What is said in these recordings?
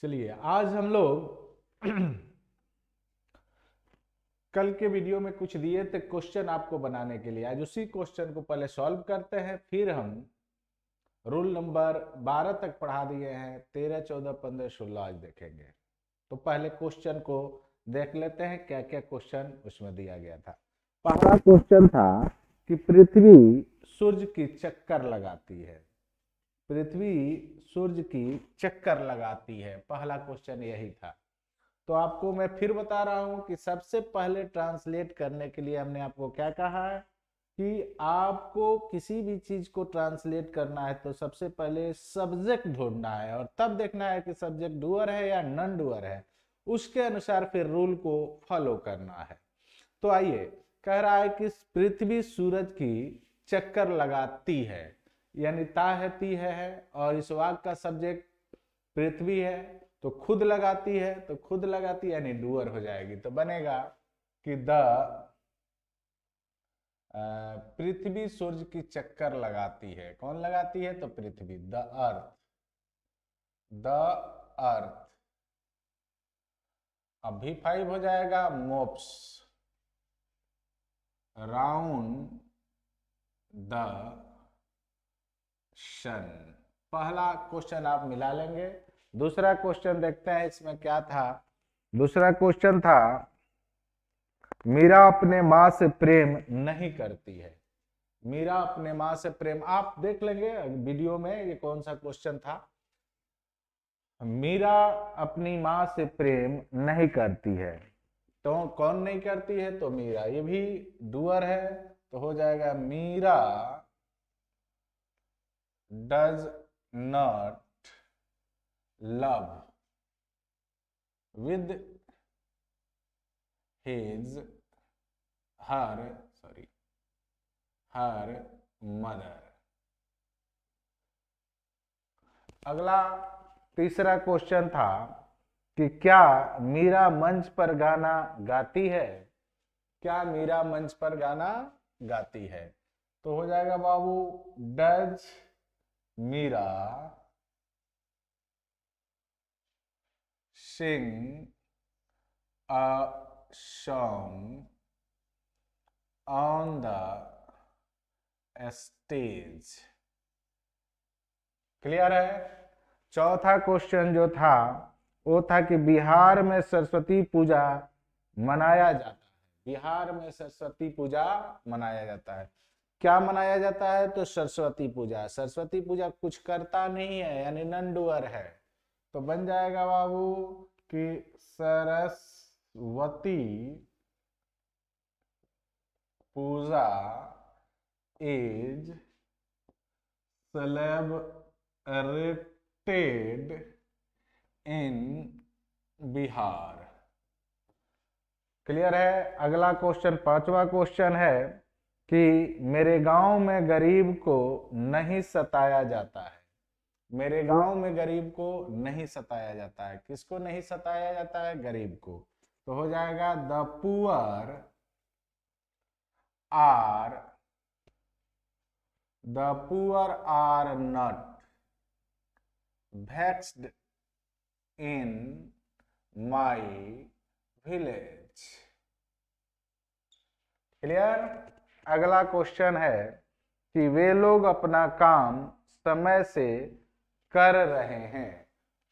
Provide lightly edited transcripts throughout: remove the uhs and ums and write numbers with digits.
चलिए आज हम लोग कल के वीडियो में कुछ दिए थे क्वेश्चन आपको बनाने के लिए। आज उसी क्वेश्चन को पहले सॉल्व करते हैं, फिर हम रूल नंबर 12 तक पढ़ा दिए हैं। 13, 14, 15, 16 आज देखेंगे। तो पहले क्वेश्चन को देख लेते हैं क्या क्या क्वेश्चन उसमें दिया गया था। पहला क्वेश्चन था कि पृथ्वी सूर्य की चक्कर लगाती है। पृथ्वी सूर्य की चक्कर लगाती है, पहला क्वेश्चन यही था। तो आपको मैं फिर बता रहा हूं कि सबसे पहले ट्रांसलेट करने के लिए हमने आपको क्या कहा है कि आपको किसी भी चीज को ट्रांसलेट करना है तो सबसे पहले सब्जेक्ट ढूंढना है और तब देखना है कि सब्जेक्ट डूअर है या नॉन डूअर है, उसके अनुसार फिर रूल को फॉलो करना है। तो आइए, कह रहा है कि पृथ्वी सूरज की चक्कर लगाती है, यानी ता है ती है और इस वाक्य का सब्जेक्ट पृथ्वी है, तो खुद लगाती है, तो खुद लगाती है यानी डूअर हो जाएगी। तो बनेगा कि द पृथ्वी सूर्य की चक्कर लगाती है। कौन लगाती है? तो पृथ्वी, द अर्थ। The earth. अब भी 5 हो जाएगा, मोप्स राउंड द सन। पहला क्वेश्चन आप मिला लेंगे। दूसरा क्वेश्चन देखते हैं इसमें क्या था। दूसरा क्वेश्चन था मीरा अपने माँ से प्रेम नहीं करती है। मीरा अपने माँ से प्रेम, आप देख लेंगे वीडियो में ये कौन सा क्वेश्चन था। मीरा अपनी माँ से प्रेम नहीं करती है, तो कौन नहीं करती है? तो मीरा, ये भी डूअर है, तो हो जाएगा Meera does not love with his her mother. अगला तीसरा क्वेश्चन था कि क्या मीरा मंच पर गाना गाती है? क्या मीरा मंच पर गाना गाती है? तो हो जाएगा बाबू does Meera sing a song on the stage. Clear है? चौथा क्वेश्चन जो था वो था कि बिहार में सरस्वती पूजा मनाया जाता है। बिहार में सरस्वती पूजा मनाया जाता है। क्या मनाया जाता है? तो सरस्वती पूजा। सरस्वती पूजा कुछ करता नहीं है यानी नॉन डूअर है, तो बन जाएगा बाबू कि Saraswati Puja is celebrated in Bihar. Clear है? अगला क्वेश्चन, पांचवा क्वेश्चन है कि मेरे गांव में गरीब को नहीं सताया जाता है। मेरे गांव में गरीब को नहीं सताया जाता है। किसको नहीं सताया जाता है? गरीब को। तो हो जाएगा the poor are not vexed in my village। Clear? अगला क्वेश्चन है कि वे लोग अपना काम समय से कर रहे हैं।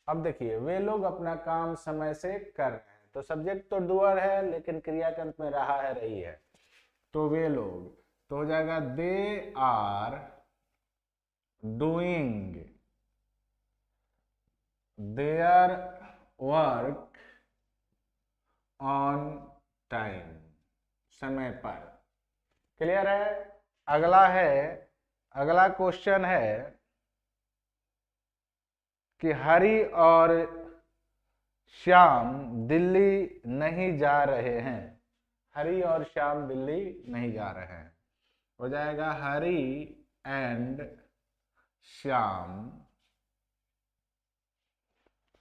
अब देखिए, वे लोग अपना काम समय से कर रहे हैं, तो सब्जेक्ट तो डूअर है लेकिन क्रिया के अंत में रहा है रही है, तो वे लोग, तो हो जाएगा they are doing their work on time, समय पर। क्लियर है? अगला क्वेश्चन है कि हरि और श्याम दिल्ली नहीं जा रहे हैं। हरि और श्याम दिल्ली नहीं जा रहे हैं। हो जाएगा Hari and Shyam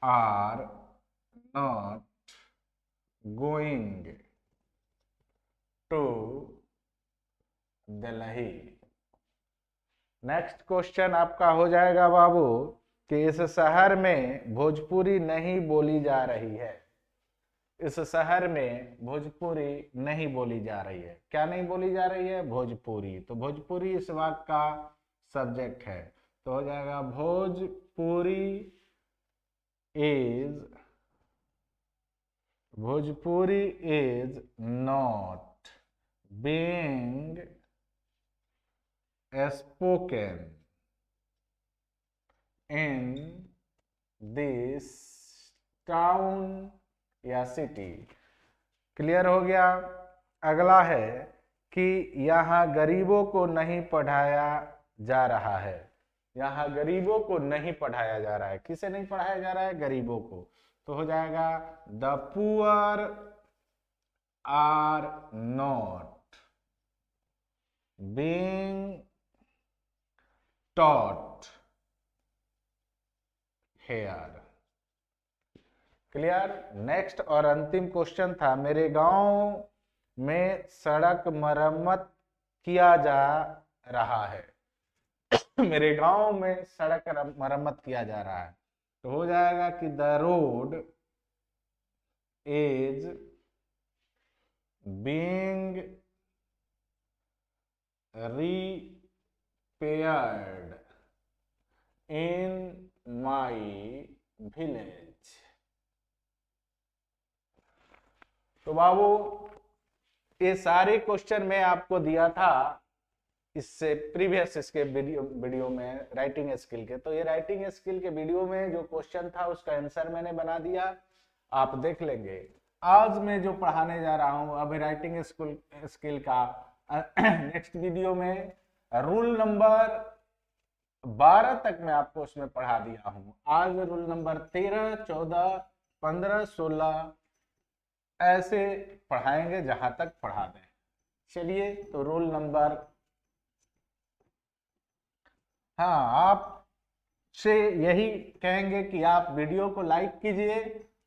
are not going to Delhi. Next question आपका हो जाएगा बाबू कि इस शहर में भोजपुरी नहीं बोली जा रही है। इस शहर में भोजपुरी नहीं बोली जा रही है। क्या नहीं बोली जा रही है? भोजपुरी। तो भोजपुरी इस वाक्य का सब्जेक्ट है, तो हो जाएगा Bhojpuri is not being spoken in this town या सिटी। क्लियर हो गया। अगला है कि यहाँ गरीबों को नहीं पढ़ाया जा रहा है। यहाँ गरीबों को नहीं पढ़ाया जा रहा है। किसे नहीं पढ़ाया जा रहा है? गरीबों को। तो हो जाएगा the poor are not being taught here. Clear. Next और अंतिम क्वेश्चन था, मेरे गांव में सड़क मरम्मत किया जा रहा है। मेरे गांव में सड़क मरम्मत किया जा रहा है, तो हो जाएगा कि the road is being repaired in my village. तो बाबू ये सारे क्वेश्चन मैं आपको दिया था इससे प्रीवियस इसके वीडियो में राइटिंग स्किल के। तो ये राइटिंग स्किल के वीडियो में जो क्वेश्चन था उसका आंसर मैंने बना दिया, आप देख लेंगे। आज मैं जो पढ़ाने जा रहा हूं अभी राइटिंग स्किल का नेक्स्ट वीडियो में रूल नंबर 12 तक मैं आपको उसमें पढ़ा दिया हूं। आज रूल नंबर 13, 14, 15, 16 ऐसे पढ़ाएंगे जहां तक पढ़ा दें। चलिए, तो रूल नंबर, हाँ, आप से यही कहेंगे कि आप वीडियो को लाइक कीजिए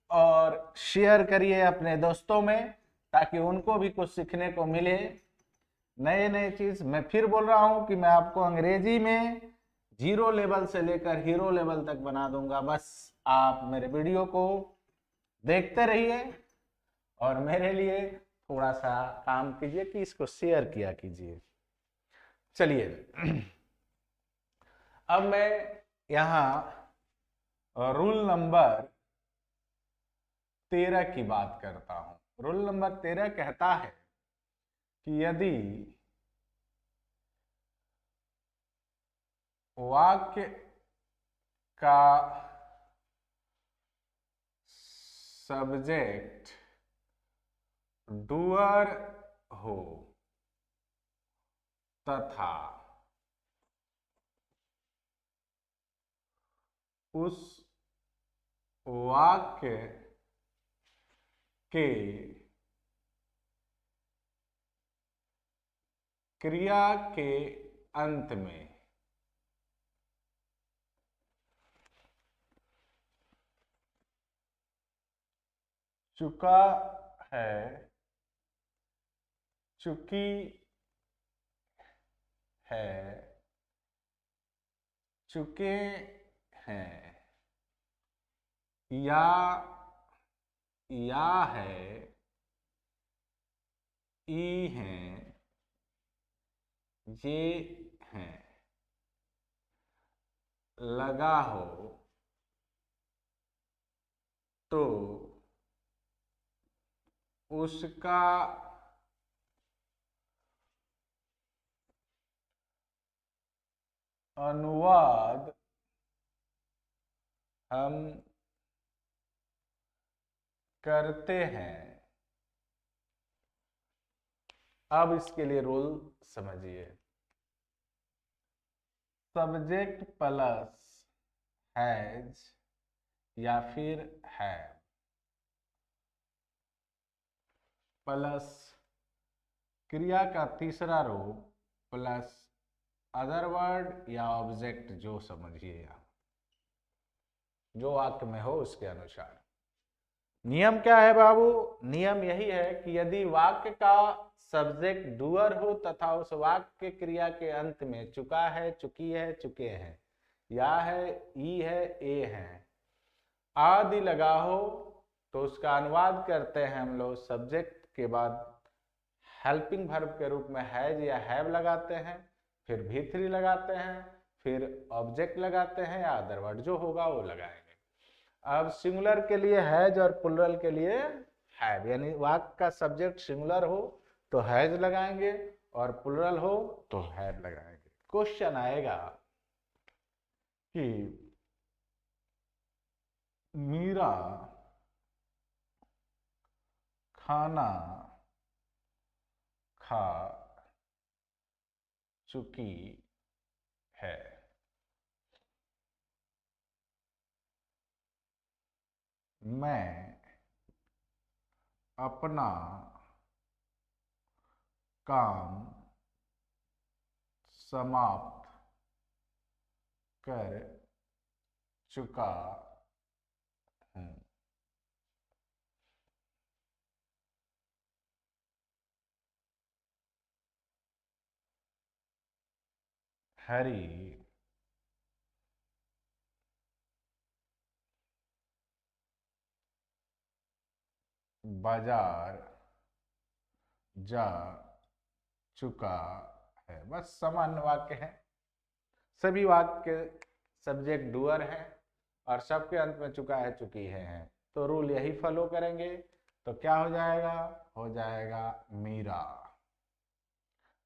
और शेयर करिए अपने दोस्तों में, ताकि उनको भी कुछ सीखने को मिले नए नए चीज। मैं फिर बोल रहा हूं कि मैं आपको अंग्रेजी में 0 लेवल से लेकर हीरो लेवल तक बना दूंगा। बस आप मेरे वीडियो को देखते रहिए और मेरे लिए थोड़ा सा काम कीजिए कि इसको शेयर किया कीजिए। चलिए, अब मैं यहां रूल नंबर 13 की बात करता हूं। रूल नंबर 13 कहता है कि यदि वाक्य का सब्जेक्ट डूअर हो तथा उस वाक्य के क्रिया के अंत में चुका है, चुकी है, चुके हैं या है, ई हैं, ये हैं, लगा हो तो उसका अनुवाद हम करते हैं। अब इसके लिए रूल समझिए। सब्जेक्ट प्लस हैज या फिर है प्लस क्रिया का तीसरा रूप प्लस अदर वर्ड या ऑब्जेक्ट, जो समझिए आप, जो वाक्य में हो उसके अनुसार। नियम क्या है बाबू? नियम यही है कि यदि वाक्य का सब्जेक्ट डूअर हो तथा उस वाक्य के क्रिया के अंत में चुका है, चुकी है, चुके हैं या है, ई है, ए है। आदि लगा हो तो उसका अनुवाद करते हैं हम लोग सब्जेक्ट के बाद हेल्पिंग वर्ब के रूप में हैज या हैव लगाते हैं, फिर भी थ्री लगाते हैं, फिर ऑब्जेक्ट लगाते हैं या अदर वर्ड जो होगा वो लगाएंगे। अब सिंगुलर के लिए हैज और प्लुरल के लिए हैव, यानी वाक्य का सब्जेक्ट सिंगुलर हो तो हैज लगाएंगे और प्लुरल हो तो हैव लगाएंगे। क्वेश्चन आएगा कि मीरा खाना खा चुकी है। मैं अपना काम समाप्त कर चुका हूं। हरी बाजार जा चुका है। बस सामान्य वाक्य है, सभी वाक्य के सब्जेक्ट डूअर है और सबके अंत में चुका है, चुकी है। तो रूल यही फॉलो करेंगे। तो क्या हो जाएगा? हो जाएगा मीरा।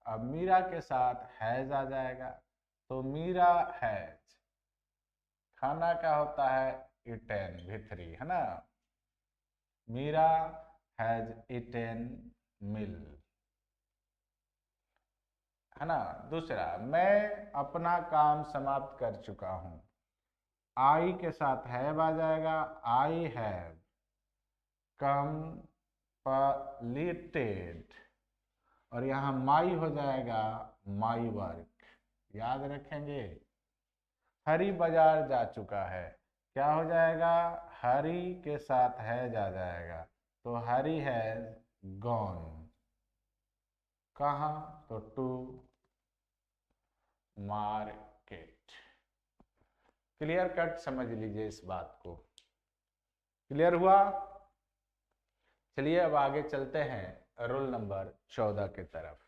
अब मीरा के साथ हैज आ जाएगा, तो मीरा हैज। खाना क्या होता है? इटेन, भिथरी है ना। मीरा हैज इटेन मिल, है ना। दूसरा, मैं अपना काम समाप्त कर चुका हूं। आई के साथ हैव आ जाएगा, आई हैव कंप्लीटेड, और यहाँ माई हो जाएगा माई वर्क। याद रखेंगे। हरी बाजार जा चुका है, क्या हो जाएगा? हरी के साथ हैज आ जाएगा, तो हरी हैज गॉन। कहाँ? तो टू मार्केट। क्लियर कट समझ लीजिए इस बात को। क्लियर हुआ? चलिए अब आगे चलते हैं रोल नंबर 14 की तरफ।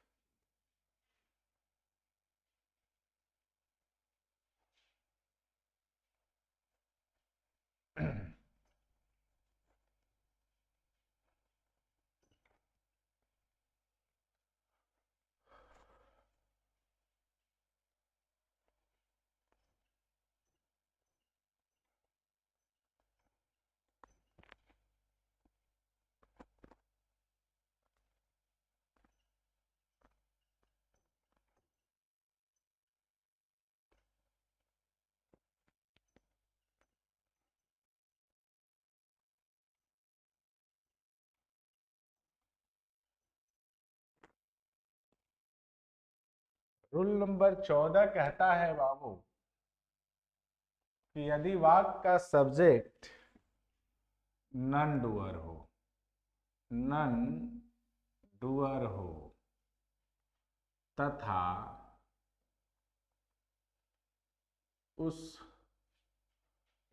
रूल नंबर 14 कहता है बाबू कि यदि वाक्य का सब्जेक्ट नन डूअर हो, नन डूअर हो तथा उस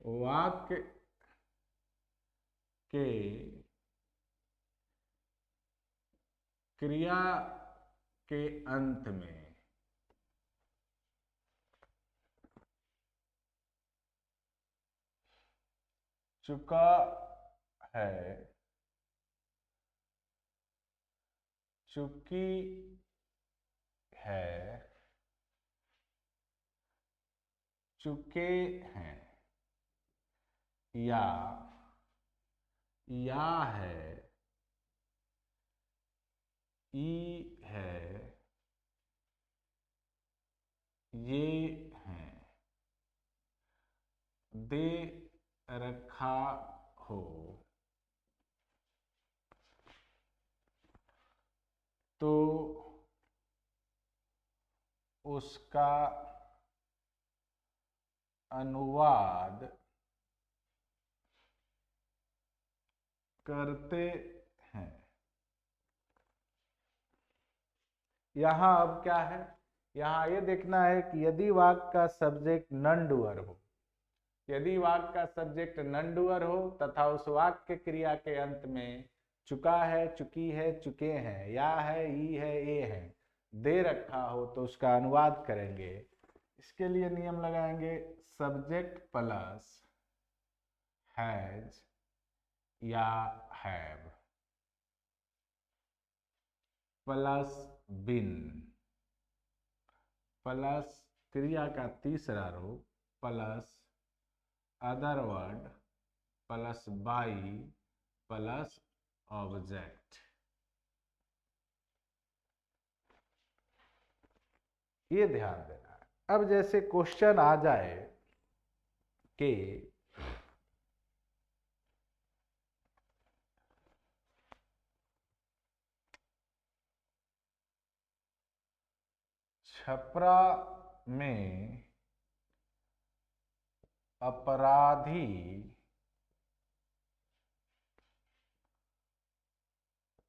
वाक्य के क्रिया के अंत में चुका है, चुकी है, चुके हैं, या है, ई है, ये हैं, दे रखा हो, तो उसका अनुवाद करते हैं। यहां अब क्या है? यहाँ ये देखना है कि यदि वाक्य का सब्जेक्ट नॉन डूअर हो, यदि वाक्य का सब्जेक्ट नॉन डूअर हो तथा उस वाक्य क्रिया के अंत में चुका है, चुकी है, चुके हैं, या है, ई है, ए है दे रखा हो तो उसका अनुवाद करेंगे। इसके लिए नियम लगाएंगे सब्जेक्ट प्लस हैज या हैव प्लस बिन प्लस क्रिया का तीसरा रूप plus other word plus by plus object. ये ध्यान देना है। अब जैसे क्वेश्चन आ जाए कि छपरा में अपराधी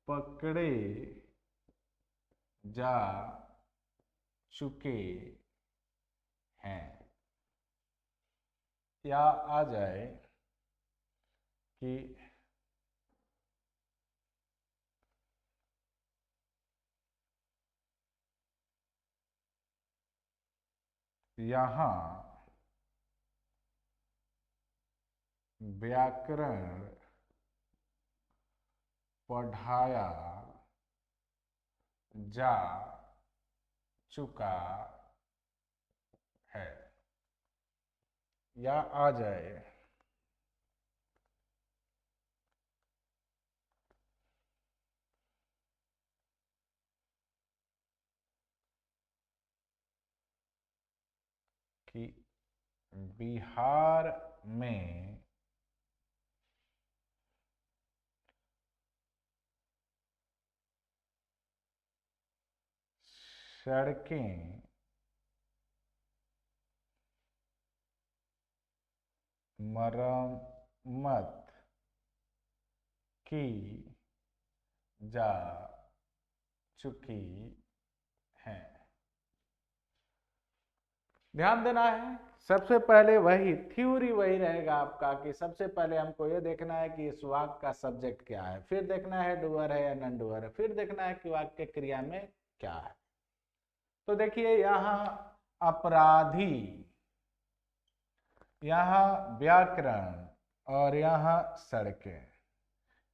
पकड़े जा चुके हैं, या आ जाए कि यहाँ व्याकरण पढ़ाया जा चुका है, या आ जाए कि बिहार में सड़कें मरम्मत की जा चुकी हैं। ध्यान देना है सबसे पहले वही थ्योरी वही रहेगा आपका कि सबसे पहले हमको ये देखना है कि इस वाक्य का सब्जेक्ट क्या है, फिर देखना है डूअर है या नॉन डूअर है, फिर देखना है कि वाक्य क्रिया में क्या है। तो देखिए यहाँ अपराधी, यहाँ व्याकरण और यहाँ सड़कें,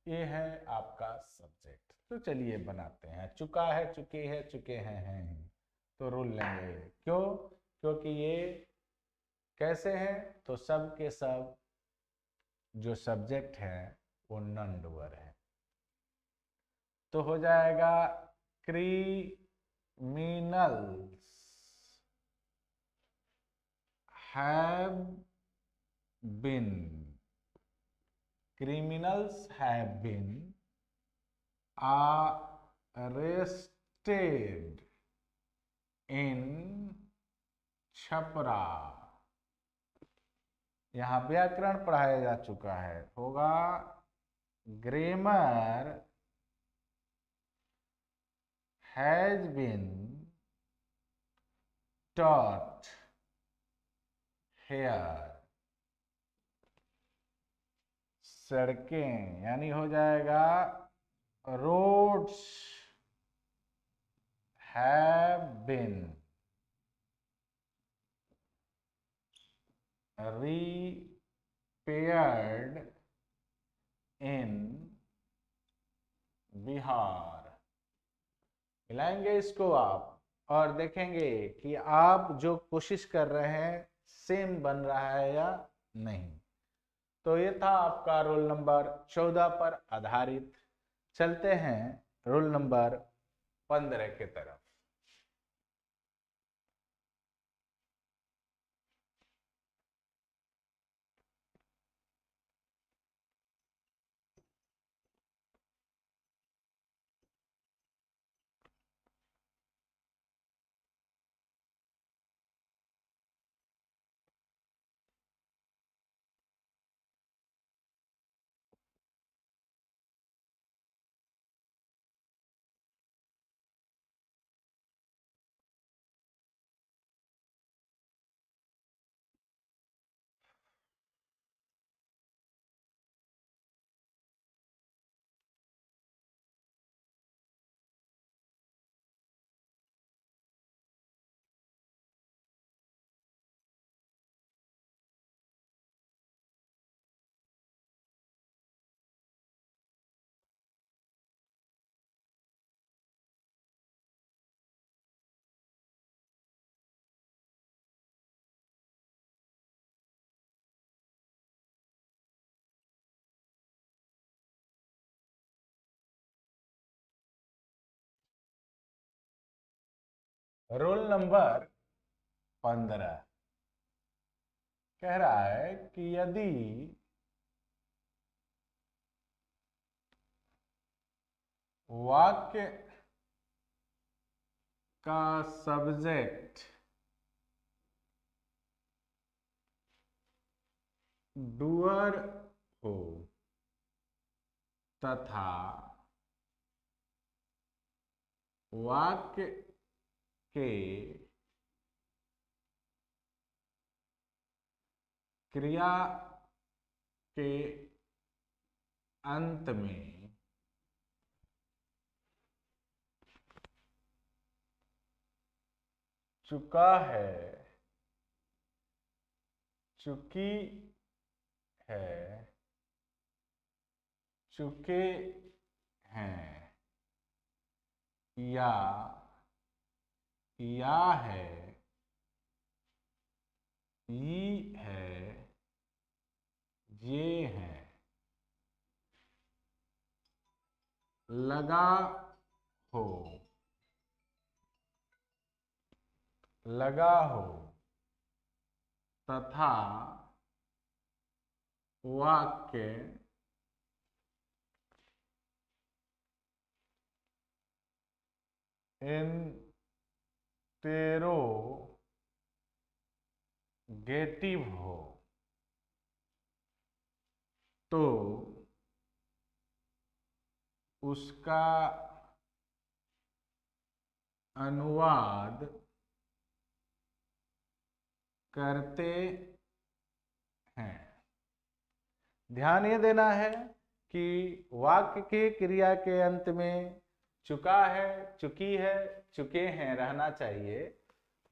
ये है आपका सब्जेक्ट। तो चलिए बनाते हैं। चुका है, चुकी है, चुके हैं तो रूल लेंगे। क्यों? क्योंकि ये कैसे हैं तो सब के सब जो सब्जेक्ट है वो नॉन डूअर है। तो हो जाएगा criminals have been, criminals have been arrested in Chhapra. यहां व्याकरण पढ़ाया जा चुका है, होगा grammar has been taught here। सड़कें यानी हो जाएगा roads have been repaired in Bihar. मिलाएंगे इसको आप और देखेंगे कि आप जो कोशिश कर रहे हैं सेम बन रहा है या नहीं। तो ये था आपका रोल नंबर 14 पर आधारित। चलते हैं रोल नंबर 15 की तरफ। रूल नंबर 15 कह रहा है कि यदि वाक्य का सब्जेक्ट डूअर हो तथा वाक्य के क्रिया के अंत में चुका है, चुकी है, चुके हैं या है, ये है, ये है, लगा हो, लगा हो तथा वाक्य इंटेरोगेटिव हो तो उसका अनुवाद करते हैं। ध्यान ये देना है कि वाक्य के क्रिया के अंत में चुका है, चुकी है, चुके हैं रहना चाहिए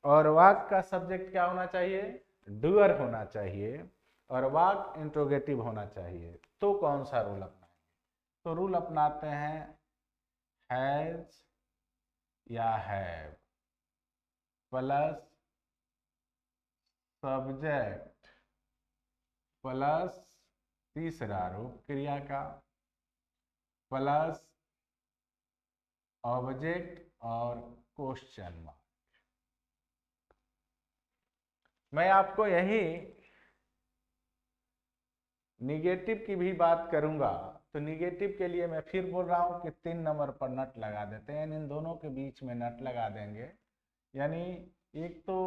और वाक्य का सब्जेक्ट क्या होना चाहिए? डूअर होना चाहिए और वाक्य इंट्रोगेटिव होना चाहिए। तो कौन सा रूल अपनाएंगे? तो रूल अपनाते हैं हैज या हैव प्लस सब्जेक्ट प्लस तीसरा रूप क्रिया का प्लस ऑब्जेक्ट और क्वेश्चन मार्क। मैं आपको यही निगेटिव की भी बात करूंगा। तो निगेटिव के लिए मैं फिर बोल रहा हूं कि 3 नंबर पर नट लगा देते हैं, इन दोनों के बीच में नट लगा देंगे। यानी एक तो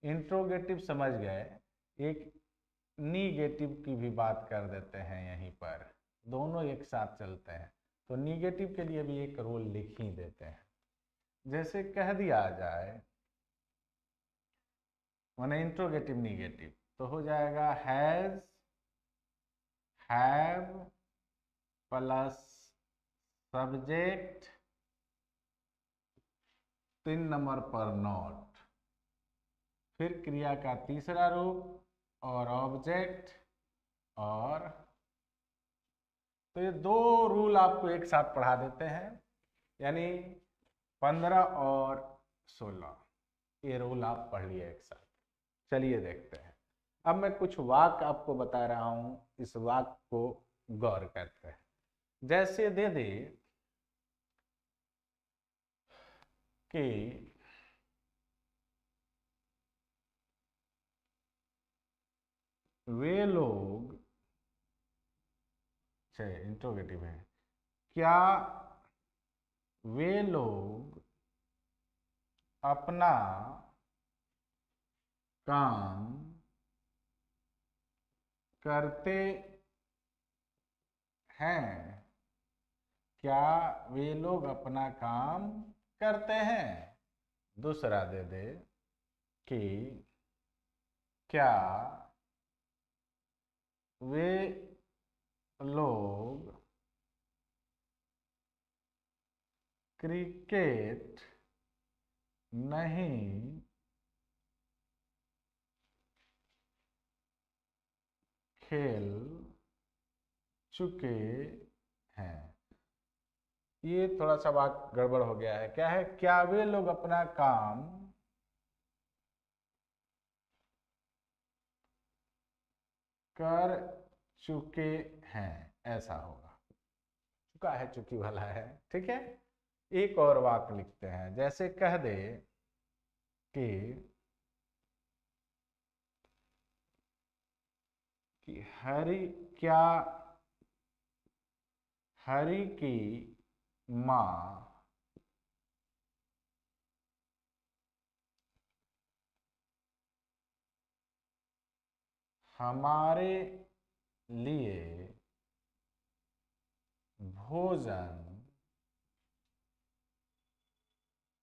इंट्रोगेटिव समझ गए, एक निगेटिव की भी बात कर देते हैं यहीं पर, दोनों एक साथ चलते हैं। तो निगेटिव के लिए भी एक रूल लिख ही देते हैं। जैसे कह दिया जाए माने इंट्रोगेटिव निगेटिव, तो हो जाएगा has, have plus subject 3 number पर नॉट, फिर क्रिया का तीसरा रूप और ऑब्जेक्ट और, तो ये 2 रूल आपको एक साथ पढ़ा देते हैं। यानी 15 और 16 ये रूल आप पढ़ लिए एक साथ। चलिए देखते हैं। अब मैं कुछ वाक्य आपको बता रहा हूं, इस वाक्य को गौर करते हैं। जैसे दे दे कि वे लोग, इंट्रोगेटिव है, क्या वे लोग अपना काम करते हैं? क्या वे लोग अपना काम करते हैं? दूसरा दे दे कि क्या वे लोग क्रिकेट नहीं खेल चुके हैं? ये थोड़ा सा बात गड़बड़ हो गया है। क्या है? क्या वे लोग अपना काम कर चुके हैं, ऐसा होगा। चुका है, चुकी वाला है, ठीक है। एक और वाक्य लिखते हैं। जैसे कह दे कि क्या हरि की माँ हमारे लिए भोजन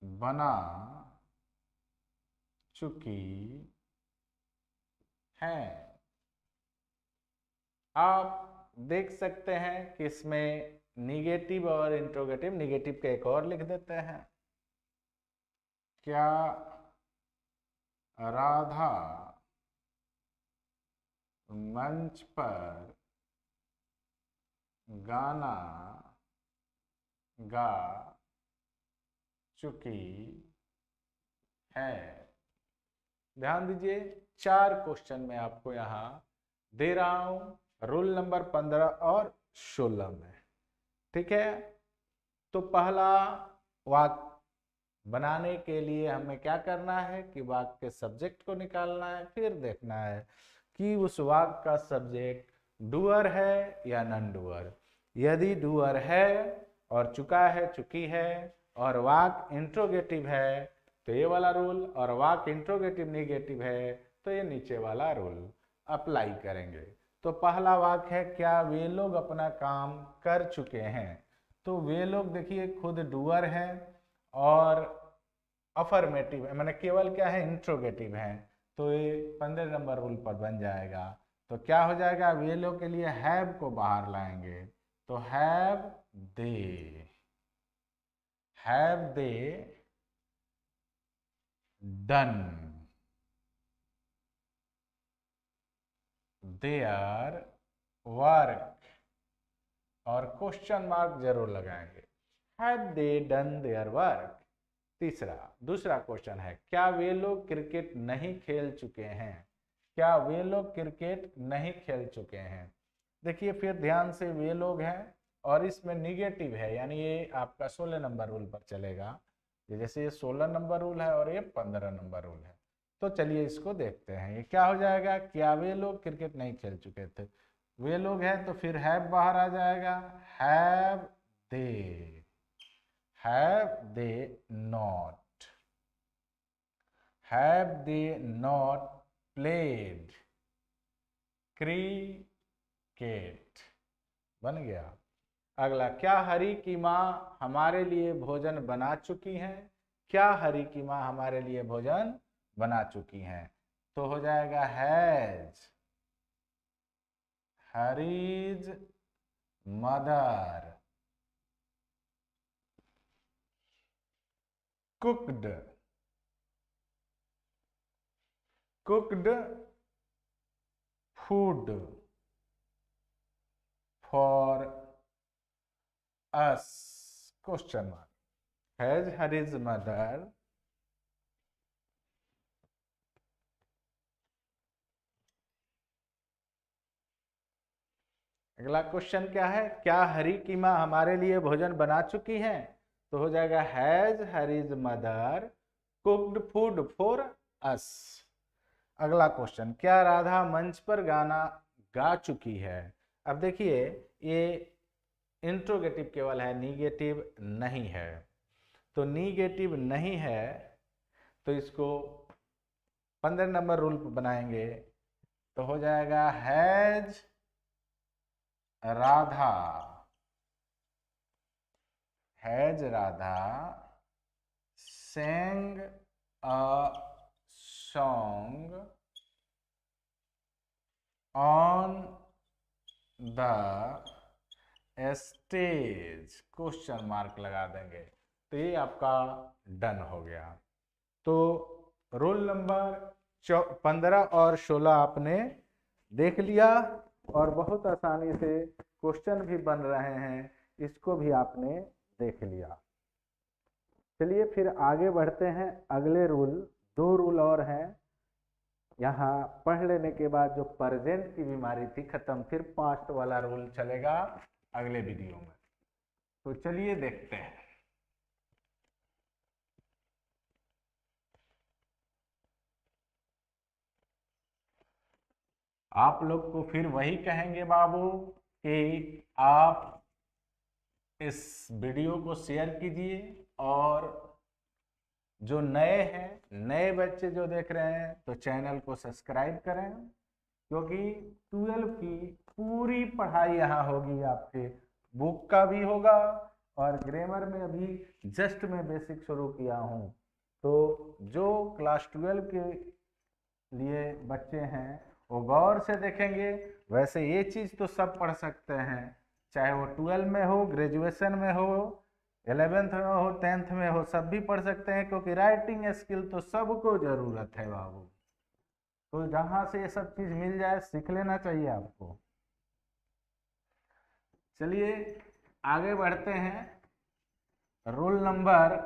बना चुकी है। आप देख सकते हैं कि इसमें निगेटिव और इंट्रोगेटिव, निगेटिव के एक और लिख देते हैं। क्या राधा मंच पर गाना गा चुकी है। ध्यान दीजिए, 4 क्वेश्चन में आपको यहां दे रहा हूं रूल नंबर 15 और 16 में। ठीक है, तो पहला वाक्य बनाने के लिए हमें क्या करना है कि वाक्य के सब्जेक्ट को निकालना है, फिर देखना है कि उस वाक्य का सब्जेक्ट डूअर है या नॉन डूअर। यदि डूअर है और चुका है, चुकी है, और वाक्य इंट्रोगेटिव है तो ये वाला रूल, और वाक्य इंट्रोगेटिव निगेटिव है तो ये नीचे वाला रूल अप्लाई करेंगे। तो पहला वाक्य है, क्या वे लोग अपना काम कर चुके हैं। तो वे लोग देखिए खुद डूअर हैं और अफर्मेटिव है, मैंने केवल क्या है इंट्रोगेटिव है, तो ये 15 नंबर रूल पर बन जाएगा। तो क्या हो जाएगा, वे लोग के लिए हैव को बाहर लाएंगे, तो have they done their work, और क्वेश्चन मार्क जरूर लगाएंगे। Have they done their work. दूसरा क्वेश्चन है, क्या वे लोग क्रिकेट नहीं खेल चुके हैं। क्या वे लोग क्रिकेट नहीं खेल चुके हैं। देखिए फिर ध्यान से, वे लोग हैं और इसमें निगेटिव है, यानी ये आपका 16 नंबर रूल पर चलेगा। जैसे ये 16 नंबर रूल है और ये 15 नंबर रूल है। तो चलिए इसको देखते हैं, ये क्या हो जाएगा, क्या वे लोग क्रिकेट नहीं खेल चुके थे। वे लोग हैं तो फिर हैव बाहर आ जाएगा, have they not played cricket. बन गया। अगला, क्या हरि की माँ हमारे लिए भोजन बना चुकी हैं। क्या हरि की माँ हमारे लिए भोजन बना चुकी हैं, तो हो जाएगा has Hari's mother cooked food for us, question mark. Has Hari's mother अगला क्वेश्चन क्या है, क्या हरि की माँ हमारे लिए भोजन बना चुकी हैं, तो हो जाएगा has Hari's mother cooked food for us. अगला क्वेश्चन, क्या राधा मंच पर गाना गा चुकी है। अब देखिए ये इंट्रोगेटिव केवल है, निगेटिव नहीं है। तो निगेटिव नहीं है तो इसको 15 नंबर रूल पर बनाएंगे, तो हो जाएगा has Radha sang a song on the stage, question mark लगा देंगे। तो ये आपका डन हो गया। तो रोल नंबर 15 और 16 आपने देख लिया और बहुत आसानी से क्वेश्चन भी बन रहे हैं, इसको भी आपने देख लिया। चलिए फिर आगे बढ़ते हैं। अगले रूल, 2 रूल और हैं, यहाँ पढ़ लेने के बाद जो प्रेजेंट की बीमारी थी खत्म, फिर पास्ट वाला रूल चलेगा अगले वीडियो में। तो चलिए देखते हैं। आप लोग को फिर वही कहेंगे बाबू कि आप इस वीडियो को शेयर कीजिए, और जो नए हैं, नए बच्चे जो देख रहे हैं, तो चैनल को सब्सक्राइब करें, क्योंकि 12 की पूरी पढ़ाई यहाँ होगी। आपके बुक का भी होगा, और ग्रामर में अभी जस्ट मैं बेसिक शुरू किया हूँ। तो जो क्लास 12 के लिए बच्चे हैं वो गौर से देखेंगे। वैसे ये चीज़ तो सब पढ़ सकते हैं, चाहे वो 12 में हो, ग्रेजुएशन में हो, 11th में हो, 10th में हो, सब भी पढ़ सकते हैं, क्योंकि राइटिंग स्किल तो सबको ज़रूरत है बाबू। तो जहाँ से ये सब चीज़ मिल जाए सीख लेना चाहिए आपको। चलिए आगे बढ़ते हैं। रोल नंबर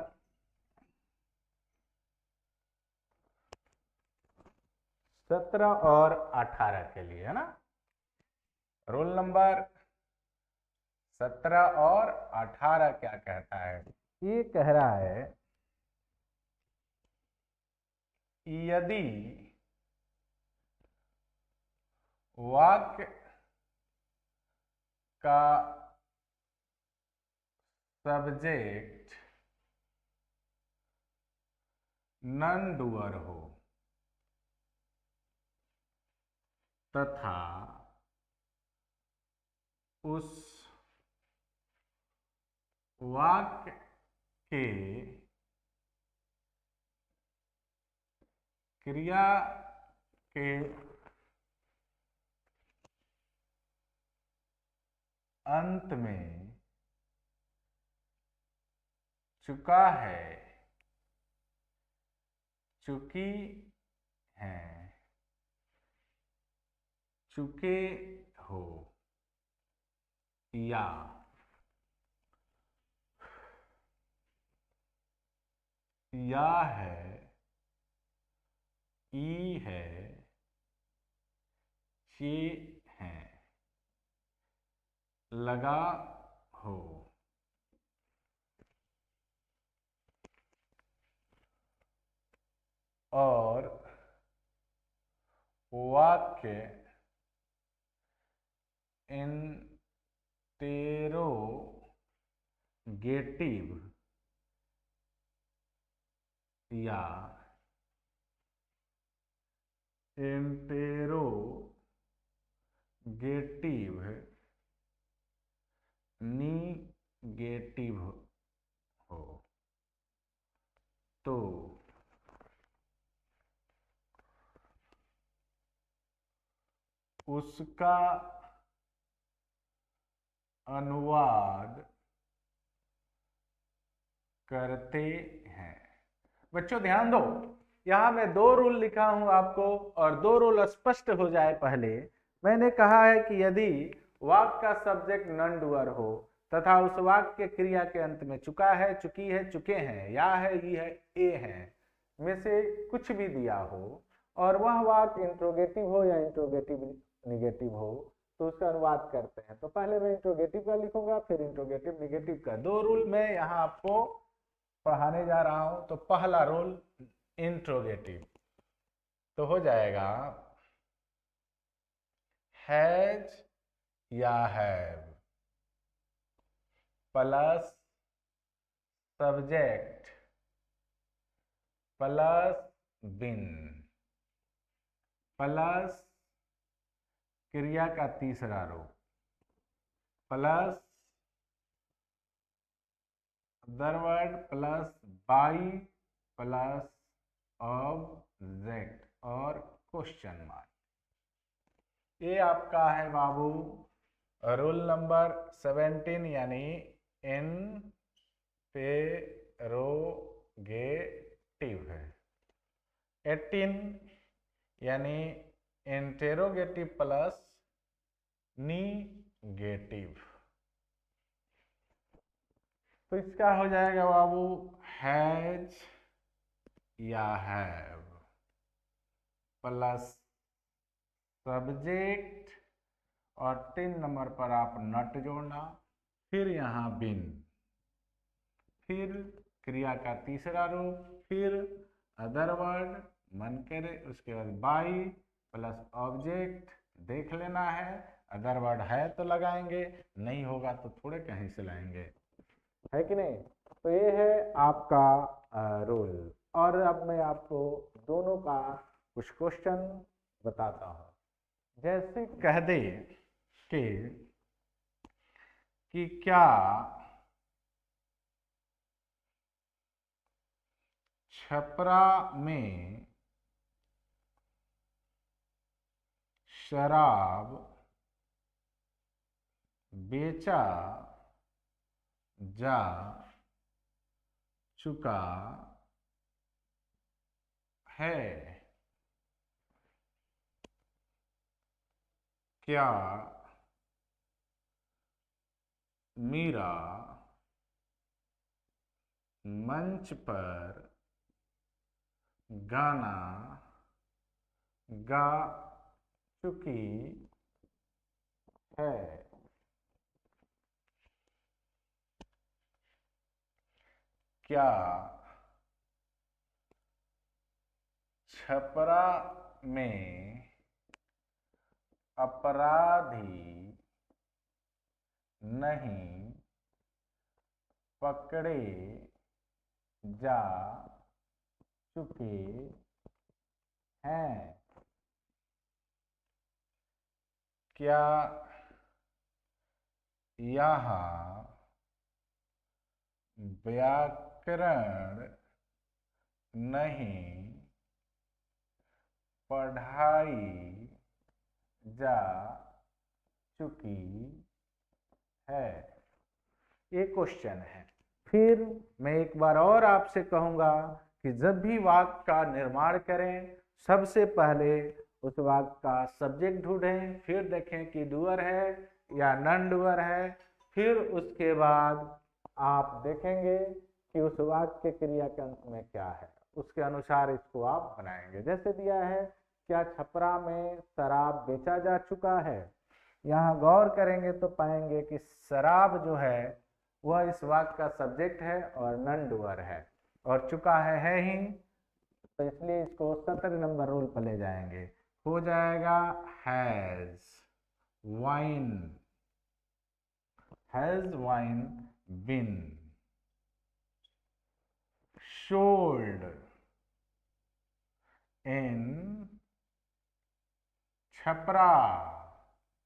17 और 18 के लिए, है ना। रोल नंबर 17 और 18 क्या कहता है? ये कह रहा है, यदि वाक्य का सब्जेक्ट नॉन डूअर हो तथा उस वाक्य के क्रिया के अंत में चुका है, चुकी है, चुके हो, या है, ई है, चे है, लगा हो, और वाक्य इंटेरोगेटिव या इंटेरोगेटिव निगेटिव हो तो उसका अनुवाद करते हैं। बच्चों ध्यान दो, यहां मैं 2 रूल लिखा हूं आपको, और 2 रूल स्पष्ट हो जाए। पहले मैंने कहा है कि यदि वाक्य का सब्जेक्ट नॉन डूअर हो तथा उस वाक्य के क्रिया के अंत में चुका है, चुकी है, चुके हैं, या है, ई है, ए है में से कुछ भी दिया हो, और वह वाक्य इंट्रोगेटिव हो या इंट्रोगेटिव निगेटिव हो, तो उसका अनुवाद करते हैं। तो पहले मैं इंट्रोगेटिव का लिखूंगा, फिर इंट्रोगेटिव निगेटिव का। 2 रूल मैं यहाँ आपको पढ़ाने जा रहा हूं। तो पहला रूल इंट्रोगेटिव, तो हो जाएगा हैज या have plus subject plus been plus क्रिया का तीसरा रूप plus other word plus by plus object और क्वेश्चन मार्क। ये आपका है बाबू रूल नंबर 17, यानी इंटेरोगेटिव है। 18 यानी इंटेरोगेटिव प्लस निगेटिव। तो इसका हो जाएगा बाबू हैज या हैव प्लस सब्जेक्ट, और 3 नंबर पर आप नॉट जोड़ना, फिर यहाँ बिन, फिर क्रिया का तीसरा रूप, फिर अदर वर्ड मन करे, उसके बाद बाई प्लस ऑब्जेक्ट देख लेना है, अगर वर्ड है तो लगाएंगे, नहीं होगा तो थोड़े कहीं से लाएंगे, है कि नहीं। तो ये है आपका रूल। और अब मैं आपको दोनों का कुछ क्वेश्चन बताता हूं। जैसे कह दे कि क्या छपरा में शराब बेचा जा चुका है, क्या मीरा मंच पर गाना गा चुकी है। क्या छपरा में अपराधी नहीं पकड़े जा चुके हैं? क्या यहाँ व्याकरण नहीं पढ़ाई जा चुकी है? ये क्वेश्चन है। फिर मैं एक बार और आपसे कहूंगा कि जब भी वाक्य का निर्माण करें, सबसे पहले उस वाक्य का सब्जेक्ट ढूंढें, फिर देखें कि डूअर है या नॉन डूअर है, फिर उसके बाद आप देखेंगे कि उस वाक्य के क्रिया के अंत में क्या है, उसके अनुसार इसको आप बनाएंगे। जैसे दिया है, क्या छपरा में शराब बेचा जा चुका है। यहाँ गौर करेंगे तो पाएंगे कि शराब जो है वह इस वाक्य का सब्जेक्ट है और नॉन डूअर है, और चुका है ही, तो इसलिए इसको 70 नंबर रूल पर ले जाएंगे। हो जाएगा has wine been sold in Chhapra,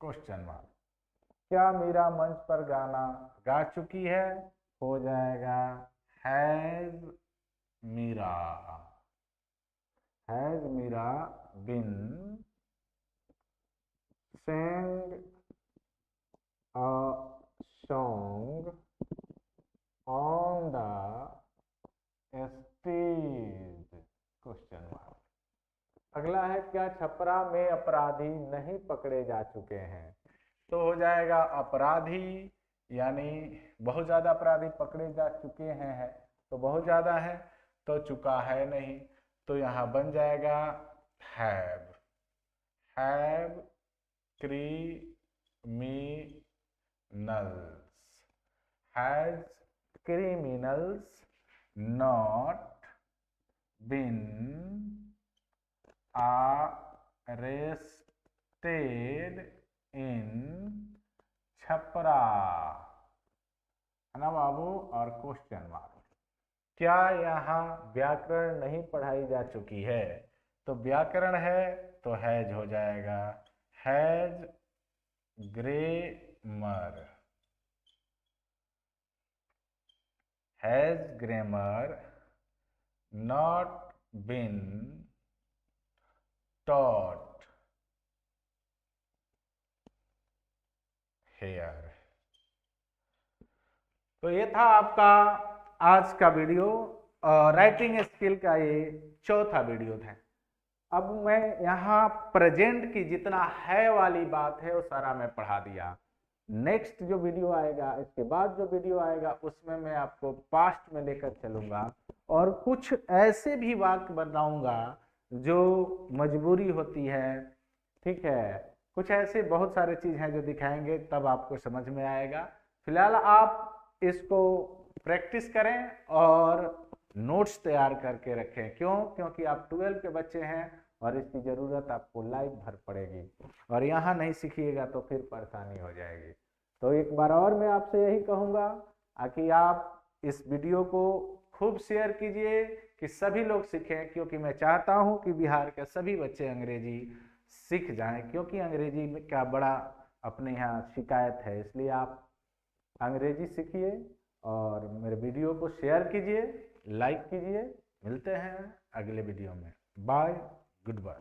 question mark. क्या मीरा मंच पर गाना गा चुकी है। हो जाएगा has Meera been sang a song on the stage, question mark. अगला है, क्या छपरा में अपराधी नहीं पकड़े जा चुके हैं। तो हो जाएगा अपराधी, यानी बहुत ज्यादा अपराधी पकड़े जा चुके हैं है, तो बहुत ज्यादा है, तो चुका है नहीं, तो यहां बन जाएगा have criminals not been arrested in Chhapra, है ना बाबू। और क्वेश्चन मार्क। क्या यहाँ व्याकरण नहीं पढ़ाई जा चुकी है। तो व्याकरण है तो हैज हो जाएगा, has grammar not been taught here. तो ये था आपका आज का वीडियो, राइटिंग स्किल का ये चौथा वीडियो था। अब मैं यहाँ प्रेजेंट की जितना है वाली बात है वो सारा मैं पढ़ा दिया। नेक्स्ट जो वीडियो आएगा, इसके बाद जो वीडियो आएगा, उसमें मैं आपको पास्ट में लेकर चलूंगा और कुछ ऐसे भी वाक्य बताऊंगा जो मजबूरी होती है, ठीक है। कुछ ऐसे बहुत सारे चीज हैं जो दिखाएंगे, तब आपको समझ में आएगा। फिलहाल आप इसको प्रैक्टिस करें और नोट्स तैयार करके रखें। क्यों? क्योंकि आप 12 के बच्चे हैं और इसकी ज़रूरत आपको लाइव भर पड़ेगी, और यहाँ नहीं सीखिएगा तो फिर परेशानी हो जाएगी। तो एक बार और मैं आपसे यही कहूँगा कि आप इस वीडियो को खूब शेयर कीजिए कि सभी लोग सीखें, क्योंकि मैं चाहता हूँ कि बिहार के सभी बच्चे अंग्रेजी सीख जाएं, क्योंकि अंग्रेजी का बड़ा अपने यहाँ शिकायत है। इसलिए आप अंग्रेजी सीखिए और मेरे वीडियो को शेयर कीजिए, लाइक कीजिए। मिलते हैं अगले वीडियो में। Bye, good bye.